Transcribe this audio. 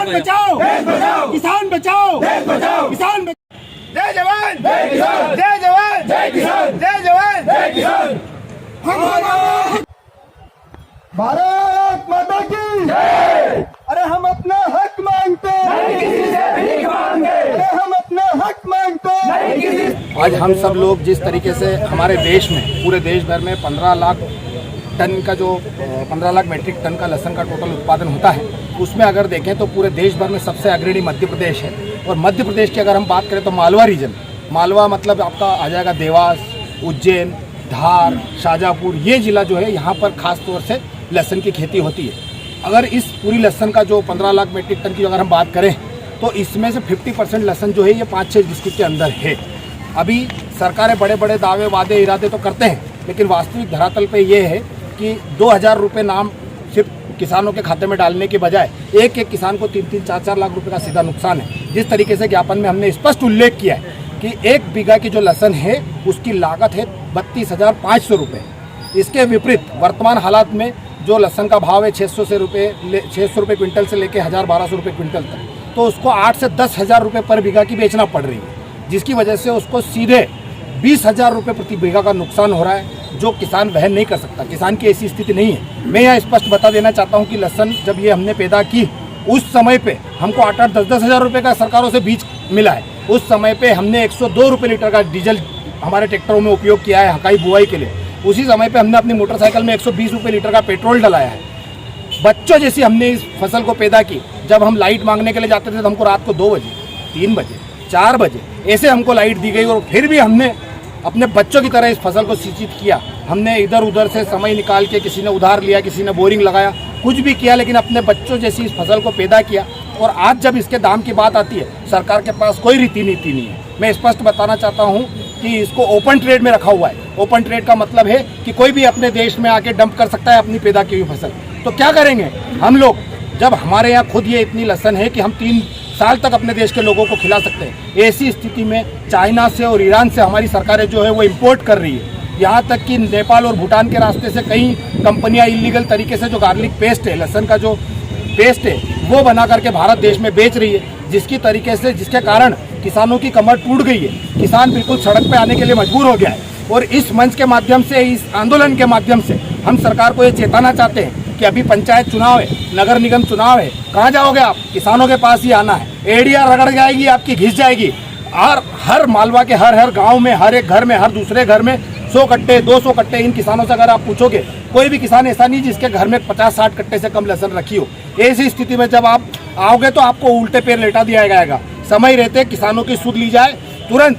किसान बचाओ, किसान बचाओ, किसान बचाओ। जय जवान, जय किसान, जय जवान, जय किसान, जय जवान, जय किसान। भारत माता की जय। अरे हम अपना हक मांगते हैं, किसी से भीख मांगे। अरे हम अपना हक मांगते हैं, किसी। आज हम सब लोग जिस तरीके से हमारे देश में, पूरे देश भर में 15 लाख टन का जो 15 लाख मेट्रिक टन का लहसुन का टोटल उत्पादन होता है, उसमें अगर देखें तो पूरे देश भर में सबसे अग्रणी मध्य प्रदेश है। और मध्य प्रदेश की अगर हम बात करें तो मालवा रीजन, मालवा मतलब आपका आ जाएगा देवास, उज्जैन, धार, शाजापुर, ये जिला जो है यहाँ पर खास तौर से लहसुन की खेती होती है। अगर इस पूरी लहसुन का जो 15 लाख मेट्रिक टन की अगर हम बात करें तो इसमें से 50% लहसुन जो है ये 5-6 डिस्ट्रिक्ट के अंदर है। अभी सरकारें बड़े बड़े दावे वादे इरादे तो करते हैं, लेकिन वास्तविक धरातल पे ये है कि 2000 रुपये नाम सिर्फ किसानों के खाते में डालने के बजाय एक एक किसान को 3-3, 4-4 लाख रुपए का सीधा नुकसान है। जिस तरीके से ज्ञापन में हमने स्पष्ट उल्लेख किया है कि 1 बीघा की जो लहसुन है उसकी लागत है 32,500 रुपये। इसके विपरीत वर्तमान हालात में जो लहसुन का भाव है 600 रुपये क्विंटल से लेकर 1,000-1,200 रुपये क्विंटल तक, तो उसको 8 से 10,000 रुपये पर बीघा की बेचना पड़ रही है, जिसकी वजह से उसको सीधे 20,000 रुपये प्रति बीघा का नुकसान हो रहा है, जो किसान वहन नहीं कर सकता। किसान की ऐसी स्थिति नहीं है। मैं यहाँ स्पष्ट बता देना चाहता हूँ कि लहसुन जब ये हमने पैदा की उस समय पे हमको 8-8, 10-10 हज़ार रुपये का सरकारों से बीज मिला है। उस समय पे हमने 102 रुपये लीटर का डीजल हमारे ट्रैक्टरों में उपयोग किया है हकाई बुआई के लिए। उसी समय पे हमने अपनी मोटरसाइकिल में 120 रुपये लीटर का पेट्रोल डलाया है। बच्चों जैसी हमने इस फसल को पैदा की। जब हम लाइट मांगने के लिए जाते थे तो हमको रात को 2 बजे, 3 बजे, 4 बजे ऐसे हमको लाइट दी गई, और फिर भी हमने अपने बच्चों की तरह इस फसल को सिंचित किया। हमने इधर उधर से समय निकाल के, किसी ने उधार लिया, किसी ने बोरिंग लगाया, कुछ भी किया, लेकिन अपने बच्चों जैसी इस फसल को पैदा किया। और आज जब इसके दाम की बात आती है, सरकार के पास कोई रीति नीति नहीं है। मैं स्पष्ट बताना चाहता हूँ कि इसको ओपन ट्रेड में रखा हुआ है। ओपन ट्रेड का मतलब है कि कोई भी अपने देश में आके डंप कर सकता है अपनी पैदा की हुई फसल। तो क्या करेंगे हम लोग, जब हमारे यहाँ खुद ये इतनी लहसुन है कि हम 3 साल तक अपने देश के लोगों को खिला सकते हैं। ऐसी स्थिति में चाइना से और ईरान से हमारी सरकारें जो है वो इम्पोर्ट कर रही है। यहाँ तक कि नेपाल और भूटान के रास्ते से कई कंपनियाँ इलीगल तरीके से जो गार्लिक पेस्ट है, लहसुन का जो पेस्ट है, वो बना करके भारत देश में बेच रही है, जिसके कारण किसानों की कमर टूट गई है। किसान बिल्कुल सड़क पे आने के लिए मजबूर हो गया है। और इस मंच के माध्यम से, इस आंदोलन के माध्यम से हम सरकार को ये चेताना चाहते हैं कि अभी पंचायत चुनाव है, नगर निगम चुनाव है, कहाँ जाओगे आप? किसानों के पास ही आना है। एड़ियाँ रगड़ जाएगी आपकी, घिस जाएगी। और हर मालवा के हर गाँव में, हर एक घर में, हर दूसरे घर में 100 कट्टे, 200 कट्टे इन किसानों से अगर आप पूछोगे, कोई भी किसान ऐसा नहीं जिसके घर में 50-60 कट्टे से कम लहसुन रखी हो। ऐसी स्थिति में जब आप आओगे तो आपको उल्टे पैर लेटा दिया जाएगा। समय रहते किसानों की सुध ली जाए तुरंत।